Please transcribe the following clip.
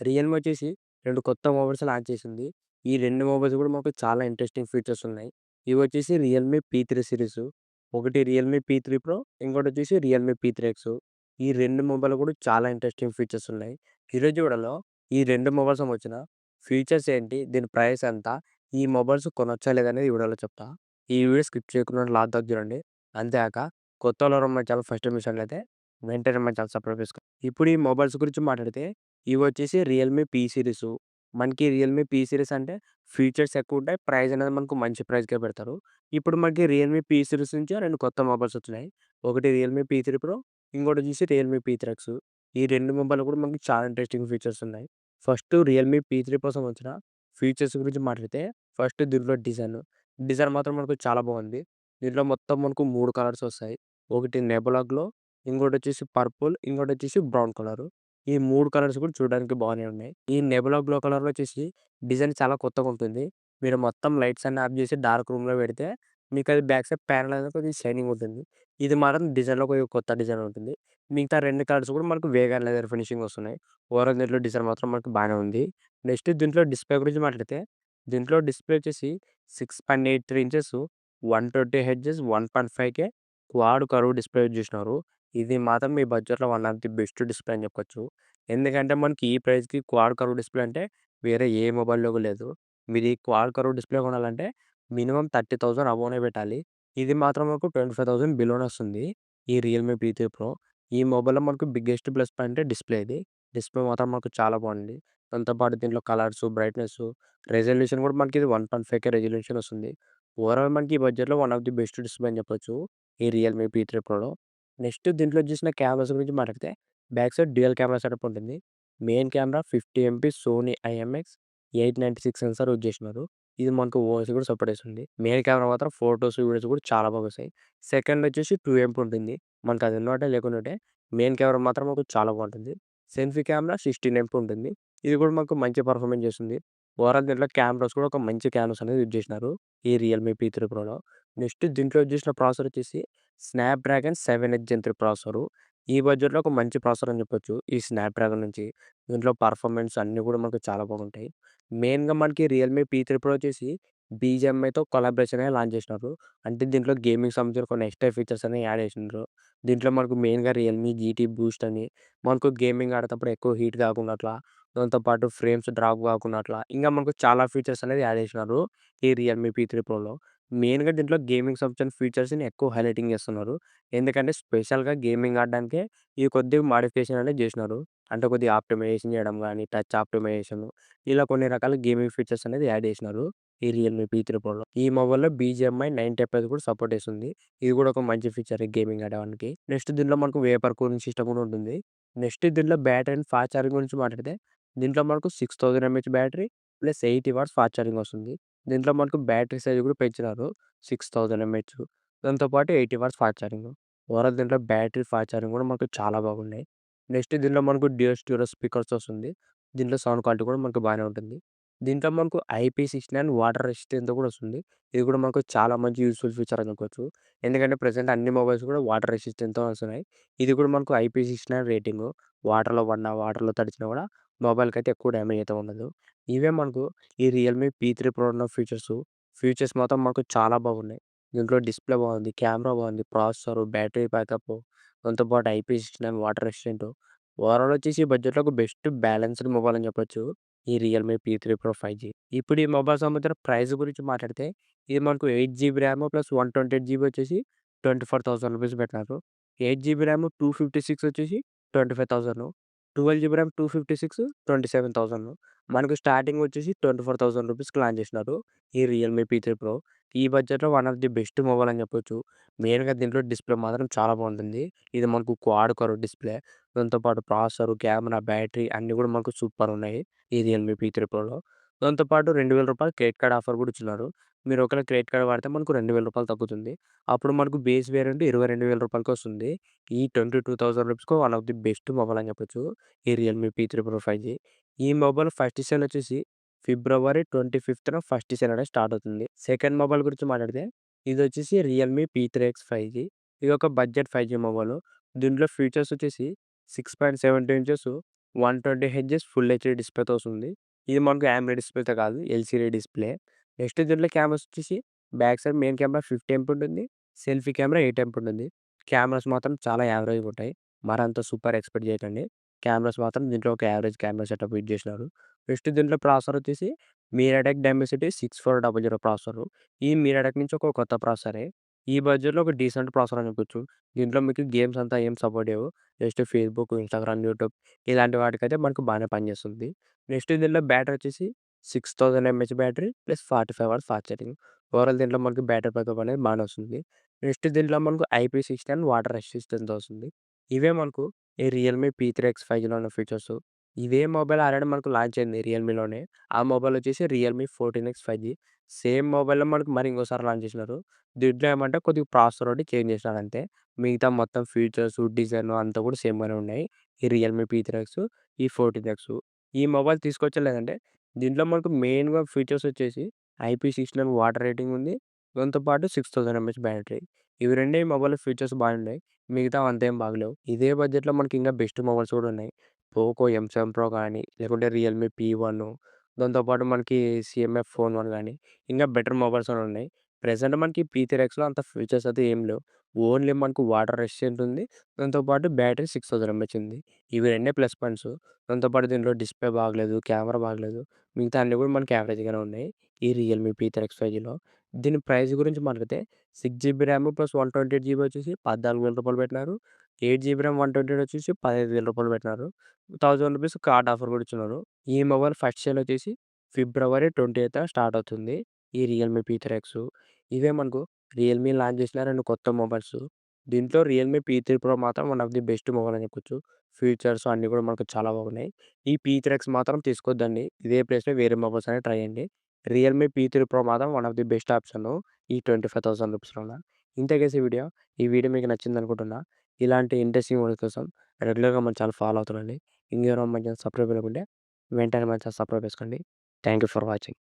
Realme వచ్చేసి 2 కొత్త mobiles launch చేసింది. ఈ 2 మొబైల్స్ కూడా మాకు చాలా ఇంట్రెస్టింగ్ ఫీచర్స్ ఉన్నాయి. ఇవొచ్చేసి రియల్‌మి పీ3 సీరీస్. ఒకటి రియల్‌మి పీ3 ప్రో, ఇంకోటొచ్చేసి రియల్‌మి పీ3 ఎక్స్. ఈ 2 మొబైల్‌లో కూడా చాలా ఇంట్రెస్టింగ్ ఫీచర్స్ ఉన్నాయి. ఈరోజు వీడియోలో ఈ 2 మొబైల్స్ సంబంధించిన ఫీచర్స్ ఏంటి? దీని ప్రైస్ ఎంత? ఈ మొబైల్స్ కొనొచ్చా లేదా అనేది ఈ వీడియోలో చెప్తా. ఈ వీడియో స్కిప్ చేయకుండా లాస్ట్ దాకా చూడండి. అంతేకాక కొత్తోళ్ళు ఎవరైనా మన ఛానల్ ఫస్ట్ టైమ్ చూసినట్లయితే వెంటనే మన ఛానల్ సబ్స్క్రైబ్ చేసుకోండి. ఇప్పుడు ఈ మొబైల్స్ గురించి మాట్లాడితే ఇవొచ్చేసి రియల్‌మి పీ సీరీసు. మనకి రియల్‌మి పీ సీరీస్ అంటే ఫీచర్స్ ఎక్కువుంటాయి. ప్రైస్ అనేది మనకు మంచి ప్రైస్‌కే పెడతారు. ఇప్పుడు మనకి రియల్‌మి పీ సీరీస్ నుంచి 2 కొత్త మొబైల్స్ వచ్చినాయి. ఒకటి రియల్‌మి పీ3 ప్రో, ఇంకోటొచ్చేసి రియల్‌మి పీ3 ఎక్స్. ఈ 2 మొబైల్‌లో కూడా మనకి చాలా ఇంట్రెస్టింగ్ ఫీచర్స్ ఉన్నాయి. ఫస్ట్ రియల్‌మి పీ3 ప్రో సంబంధించిన ఫీచర్స్ గురించి మాట్లాడితే ఫస్ట్ దీంట్లో డిజైన్. డిజైన్ మాత్రం మనకు చాలా బాగుంది. దీంట్లో మొత్తం మనకు 3 కలర్స్ వస్తాయి. ఒకటి నెబులా గ్లో, ఇంకోటొచ్చేసి పర్పుల్, ఇంకోటొచ్చేసి బ్రౌన్ కలరు. ఈ 3 కలర్స్ కూడా చూడడానికి బాగానే ఉన్నాయి. ఈ నెబులా గ్లో కలర్‌లో వచ్చేసి డిజైన్ చాలా కొత్తగుంటుంది. మీరు మొత్తం లైట్స్ అన్నీ ఆఫ్ చేసి డార్క్ రూమ్‌లో పెడితే మీకది బ్యాక్ సైడ్ ప్యానెల్ అనేది కొద్దిగా షైనింగ్ ఉంటుంది. ఇది మాత్రం డిజైన్‌లో కొద్దిగా కొత్త డిజైన్ ఉంటుంది. మిగతా 2 కలర్స్ కూడా మనకు వేగాన్ లెదర్ ఫినిషింగ్ వస్తున్నాయి. ఓవరాల్ దీంట్లో డిజైన్ మాత్రం మనకు బాగానే ఉంది. నెక్స్ట్ దీంట్లో డిస్‌ప్లే గురించి మాట్లాడితే దీంట్లో డిస్‌ప్లే వచ్చేసి 6.83 inches, 120 hertz, 1.5K quad curve display use చేసినారు. ఇది మాత్రం మీ బడ్జెట్‌లో one of the best display అని చెప్పొచ్చు. ఎందుకంటే మనకి ఈ ప్రైస్‌కి క్వాడ్ కర్వ్ డిస్‌ప్లే అంటే వేరే ఏ మొబైల్‌లో కూడా లేదు. మీరు ఈ క్వాడ్ కర్వ్ డిస్‌ప్లే కొనాలంటే మినిమమ్ 30,000 అబోనే పెట్టాలి. ఇది మాత్రం మనకు 25,000 బిలోనే వస్తుంది. ఈ రియల్‌మి పీ3 ప్రో. ఈ మొబైల్‌లో మనకు బిగ్గెస్ట్ ప్లస్ పాయింట్ డిస్‌ప్లే ఇది. డిస్‌ప్లే మాత్రం మనకు చాలా బాగుంది. దాంతో పాటు దీంట్లో కలర్సు, బ్రైట్‌నెస్సు, రెజల్యూషన్ కూడా మనకి ఇది 1.5K రెజల్యూషన్ వస్తుంది. ఓవరాల్ మనకి ఈ బడ్జెట్‌లో one of the best display అని చెప్పొచ్చు. ఈ రియల్‌మి పీ3 ప్రోలో. నెక్స్ట్ దీంట్లో చూసిన కెమెరాస్ గురించి మాట్లాడితే back side dual camera setup ఉంటుంది. Main camera 50 MP Sony IMX 896 sensor use చేసినారు. ఇది మనకు ఓఎస్ కూడా సపోర్ట్ చేస్తుంది. మెయిన్ కెమెరా మాత్రం ఫోటోస్, వీడియోస్ కూడా చాలా బాగా వస్తాయి. సెకండ్ వచ్చేసి 2 ఎంపీ ఉంటుంది. మనకు అది ఉన్నోటే లేకున్నోటే మెయిన్ కెమెరా మాత్రం మనకు చాలా బాగుంటుంది. సెల్ఫీ కెమెరా 16 ఎంపీ ఉంటుంది. ఇది కూడా మనకు మంచి పర్ఫార్మెన్స్ చేస్తుంది. ఓవరాల్ దీంట్లో కెమెరాస్ కూడా ఒక మంచి కెమెరాస్ అనేది యూజ్ చేసినారు. ఈ రియల్‌మి పీ3 ప్రోలో. నెక్స్ట్ దీంట్లో యూజ్ చేసిన ప్రాసెసర్ వచ్చేసి స్నాప్‌డ్రాగన్ 7 జెన్ 3 ప్రాసెసరు. ఈ బడ్జెట్‌లో ఒక మంచి ప్రాసెసర్ అని చెప్పొచ్చు. ఈ స్నాప్‌డ్రాగన్ నుంచి. దీంట్లో పర్ఫార్మెన్స్ అన్నీ కూడా మనకు చాలా బాగుంటాయి. మెయిన్‌గా మనకి రియల్‌మి పీ3 ప్రో వచ్చేసి బీజీఎంఐతో కొలాబరేషన్ అనేది లాంచ్ చేసినారు. అంటే దీంట్లో గేమింగ్ సంబంధించిన కొన్ని ఎక్స్‌ట్రా ఫీచర్స్ అనేవి యాడ్ చేసిండ్రు. దీంట్లో మనకు మెయిన్‌గా రియల్‌మి జీటీ బూస్ట్ అని మనకు గేమింగ్ ఆడేటప్పుడు ఎక్కువ హీట్ కాకుండా అట్లా, దాంతో పాటు ఫ్రేమ్స్ డ్రాప్ కాకుండా అట్లా, ఇంకా మనకు చాలా ఫీచర్స్ అనేది యాడ్ చేసినారు. ఈ రియల్‌మి పీ3 ప్రోలో. మెయిన్‌గా దీంట్లో గేమింగ్ సంబంధించిన ఫీచర్స్‌ని ఎక్కువ హైలైటింగ్ చేస్తున్నారు. ఎందుకంటే స్పెషల్‌గా గేమింగ్ ఆడడానికే ఈ కొద్దిగా మోడిఫికేషన్ అనేది చేసినారు. అంటే కొద్దిగా ఆప్టిమైజేషన్ చేయడం గాని, టచ్ ఆప్టిమైజేషన్ ఇలా కొన్ని రకాల గేమింగ్ ఫీచర్స్ అనేది యాడ్ చేసినారు. ఈ రియల్‌మి పీ3 ప్రోలో. ఈ మొబైల్‌లో బీజీఎంఐ 9 కూడా సపోర్ట్ చేస్తుంది. ఇది కూడా ఒక మంచి ఫీచర్ గేమింగ్ ఆడేవానికి. నెక్స్ట్ దీంట్లో మనకు వేపర్ కూలింగ్ సిస్టమ్ కూడా ఉంటుంది. నెక్స్ట్ దీంట్లో బ్యాటరీ అండ్ ఫాస్ట్ ఛార్జింగ్ గురించి మాట్లాడితే దీంట్లో మనకు 6000 mAh battery plus 80 watts fast charging వస్తుంది. దీంట్లో మనకు బ్యాటరీ సైజ్ కూడా పెంచినారు. 6000 ఎంహెచ్. దాంతో పాటు 80 వాట్స్ ఫాస్ట్ ఛార్జింగ్. ఓవరాల్ దీంట్లో బ్యాటరీ, ఫాస్ట్ ఛార్జింగ్ కూడా మనకు చాలా బాగున్నాయి. నెక్స్ట్ దీంట్లో మనకు డ్యూయల్ స్టీరియో స్పీకర్స్ వస్తుంది. దీంట్లో సౌండ్ క్వాలిటీ కూడా మనకు బాగానే ఉంటుంది. దీంట్లో మనకు IP69 వాటర్ రెసిస్టెంట్‌తో కూడా వస్తుంది. ఇది కూడా మనకు చాలా మంచి యూజ్‌ఫుల్ ఫీచర్ అనుకోవచ్చు. ఎందుకంటే ప్రెజెంట్ అన్ని మొబైల్స్ కూడా వాటర్ రెసిస్టెంట్‌తో వస్తున్నాయి. ఇది కూడా మనకు IP69 రేటింగు. వాటర్‌లో పడినా, వాటర్‌లో తడిచినా కూడా మొబైల్‌కైతే ఎక్కువ డ్యామేజ్ అయితే ఉండదు. ఇవే మనకు ఈ రియల్‌మి పీ3 ప్రోలో ఉన్న ఫీచర్సు. ఫీచర్స్ మాత్రం మనకు చాలా బాగున్నాయి. దీంట్లో డిస్‌ప్లే బాగుంది, కెమెరా బాగుంది, ప్రాసెసరు, బ్యాటరీ బ్యాకప్పు, దాంతో పాటు IP69 వాటర్ రెసిస్టెంటు. ఓవరాల్ వచ్చేసి ఈ బడ్జెట్‌లో ఒక బెస్ట్ బ్యాలెన్స్‌డ్ మొబైల్ అని చెప్పొచ్చు. ఈ రియల్‌మి పీ3 ప్రో 5G. ఇప్పుడు ఈ మొబైల్ సంబంధించిన ప్రైస్ గురించి మాట్లాడితే ఇది మనకు 8 జీబీ ర్యామ్ ప్లస్ 128 జీబీ వచ్చేసి ₹24,000 పెట్టినారు. 8 జీబీ ర్యామ్ 256 వచ్చేసి 25,000. 12 జీబీ ర్యామ్ 256 27,000. మనకు స్టార్టింగ్ వచ్చేసి ₹24,000కి లాంచ్ చేసినారు. ఈ రియల్‌మి పీ3 ప్రో. ఈ బడ్జెట్‌లో one of the best mobile అని చెప్పొచ్చు. మెయిన్‌గా దీంట్లో డిస్‌ప్లే మాత్రం చాలా బాగుంటుంది. ఇది మనకు క్వాడ్ కర్వ్ డిస్‌ప్లే. దాంతో పాటు ప్రాసెసర్, కెమెరా, బ్యాటరీ అన్నీ కూడా మనకు సూపర్ ఉన్నాయి. ఈ రియల్‌మి పీ3 ప్రోలో. దాంతో పాటు ₹2,000 క్రెడిట్ కార్డ్ ఆఫర్ కూడా ఇచ్చినారు. మీరు ఒకవేళ క్రెడిట్ కార్డ్ వాడితే మనకు ₹2,000 తగ్గుతుంది. అప్పుడు మనకు బేస్ వేరియంట్ ₹22,000కి వస్తుంది. ఈ ₹22,000కి one of the best mobile అని చెప్పొచ్చు. ఈ రియల్‌మి పీ3 ప్రో 5G. ఈ మొబైల్ ఫస్ట్ సేల్ వచ్చేసి ఫిబ్రవరి 25న ఫస్ట్ సేల్ అనేది స్టార్ట్ అవుతుంది. సెకండ్ మొబైల్ గురించి మాట్లాడితే ఇదొచ్చేసి రియల్‌మి పీ3 ఎక్స్ 5G. ఇది ఒక బడ్జెట్ 5G మొబైలు. దీంట్లో ఫీచర్స్ వచ్చేసి 6.72 ఇంచెస్ 120 హెర్ట్జ్ ఫుల్ హెచ్‌డీ డిస్‌ప్లేతో వస్తుంది. ఇది మనకు AMOLED డిస్‌ప్లేతో కాదు, ఎల్‌సీడీ డిస్‌ప్లే. నెక్స్ట్ దీంట్లో కెమెరాస్ వచ్చేసి back side main camera 50 MP ఉంటుంది. సెల్ఫీ కెమెరా 8 ఎంపీ ఉంటుంది. కెమెరాస్ మాత్రం చాలా యావరేజ్‌గా ఉంటాయి. మరంత సూపర్ ఎక్స్‌పెక్ట్ చేయకండి. కెమెరాస్ మాత్రం దీంట్లో ఒక యావరేజ్ కెమెరా సెటప్ యూజ్ చేసినారు. నెక్స్ట్ దీంట్లో ప్రాసెసర్ వచ్చేసి మీడియాటెక్ డైమెన్సిటీ 6400 ప్రాసెసర్. ఈ మీడియాటెక్ నుంచి ఒక కొత్త ప్రాసెసరే. ఈ బడ్జెట్‌లో ఒక డీసెంట్ ప్రాసెసర్ అని చెప్పొచ్చు. దీంట్లో మీకు గేమ్స్ అంతా ఏం సపోర్ట్ చేయవు. జస్ట్ ఫేస్‌బుక్, ఇన్‌స్టాగ్రామ్, యూట్యూబ్ ఇలాంటి వాటికైతే మనకు బానే పనిచేస్తుంది. నెక్స్ట్ దీంట్లో బ్యాటరీ వచ్చేసి 6000 mAh battery plus 45 hours fast charging. Overall దీంట్లో మనకు బ్యాటరీ బ్యాకప్ అనేది బానే వస్తుంది. నెక్స్ట్ దీంట్లో మనకు IP60 వాటర్ రెసిస్టెన్స్ వస్తుంది. ఇవే మనకు ఈ రియల్‌మీ P3 X5Gలో ఉన్న ఫీచర్స్. ఇదే మొబైల్ ఆల్రెడీ మనకు లాంచ్ అయింది రియల్‌మీలోనే. ఆ మొబైల్ వచ్చేసి రియల్‌మీ 14 X5G. సేమ్ మొబైల్‌లో మనకు మరి ఇంకోసారి లాంచ్ చేసినారు. దీంట్లో ఏమంటే కొద్దిగా ప్రాసెసర్ ఒకటి చేంజ్ చేసినారు అంతే. మిగతా మొత్తం ఫీచర్స్, డిజైన్ అంతా కూడా సేమ్‌గానే ఉన్నాయి. ఈ రియల్‌మీ P3 ఈ 14 ఈ మొబైల్ తీసుకోవచ్చా లేదంటే దీంట్లో మనకు మెయిన్‌గా ఫీచర్స్ వచ్చేసి IP69 వాటర్ రేటింగ్ ఉంది. దాంతో పాటు 6000 ఎంహెచ్ బ్యాటరీ. ఇవి రెండే ఈ మొబైల్ ఫీచర్స్ బాగున్నాయి. మిగతావి అంతేం బాగలేవు. ఇదే బడ్జెట్‌లో మనకి ఇంకా బెస్ట్ మొబైల్స్ కూడా ఉన్నాయి. పోకో M7 Pro గానీ, లేకుంటే రియల్‌మీ P1 దాంతో పాటు మనకి CMF ఫోన్ 1 గానీ, ఇంకా బెటర్ మొబైల్స్ కూడా ఉన్నాయి. ప్రెజెంట్ మనకి P3 అంత ఫీచర్స్ అయితే ఏం లేవు. ఓన్లీ మనకు వాటర్ రెసిస్టెంట్ ఉంది. దాంతో పాటు బ్యాటరీ 6000 ఎంహెచ్ ఉంది. ఇవి రెండే ప్లస్ పాయింట్స్. దాంతో పాటు దీంట్లో డిస్‌ప్లే బాగలేదు, కెమెరా బాగలేదు. మిగతా అన్నీ కూడా మనకి యావరేజ్‌గానే ఉన్నాయి. ఈ రియల్‌మీ P3 X5Gలో. దీని ప్రైస్ గురించి మాట్లాడితే 6 జీబీ ర్యామ్ ప్లస్ 128 జీబీ వచ్చేసి రూ. 14,000 పెట్టినారు. 8 జీబీ ర్యామ్ 128 వచ్చేసి రూ. 15,000 పెట్టినారు. రూ. 1000 కార్డ్ ఆఫర్ కూడా ఇచ్చినారు. ఈ మొబైల్ ఫస్ట్ సేల్ వచ్చేసి ఫిబ్రవరి 28థ్ స్టార్ట్ అవుతుంది. ఈ రియల్‌మీ P3 ఇవే మనకు రియల్‌మీ లాంచ్ చేసిన 2 కొత్త మొబైల్స్. దీంట్లో రియల్‌మీ P3 Pro మాత్రం one of the best mobile అని చెప్పొచ్చు. ఫీచర్స్ అన్నీ కూడా మనకు చాలా బాగున్నాయి. ఈ P3 మాత్రం తీసుకోవద్దండి. ఇదే ప్లేస్‌లో వేరే మొబైల్స్ అనేవి ట్రై చేయండి. రియల్‌మీ P3 Pro మాత్రం one of the best option ఈ 25,000 రూపీస్‌లోన. ఇంతే గైస్ ఈ వీడియో. ఈ వీడియో మీకు నచ్చిందనుకుంటున్నా. ఇలాంటి ఇంట్రెస్టింగ్ వీడియోస్ కోసం రెగ్యులర్‌గా మన ఛానల్ ఫాలో అవుతుండండి. ఇంకెవరైనా మన ఛానల్ సబ్స్క్రైబ్ చేయకుంటే వెంటనే మన ఛానల్ సబ్స్క్రైబ్ చేసుకోండి. Thank you for watching.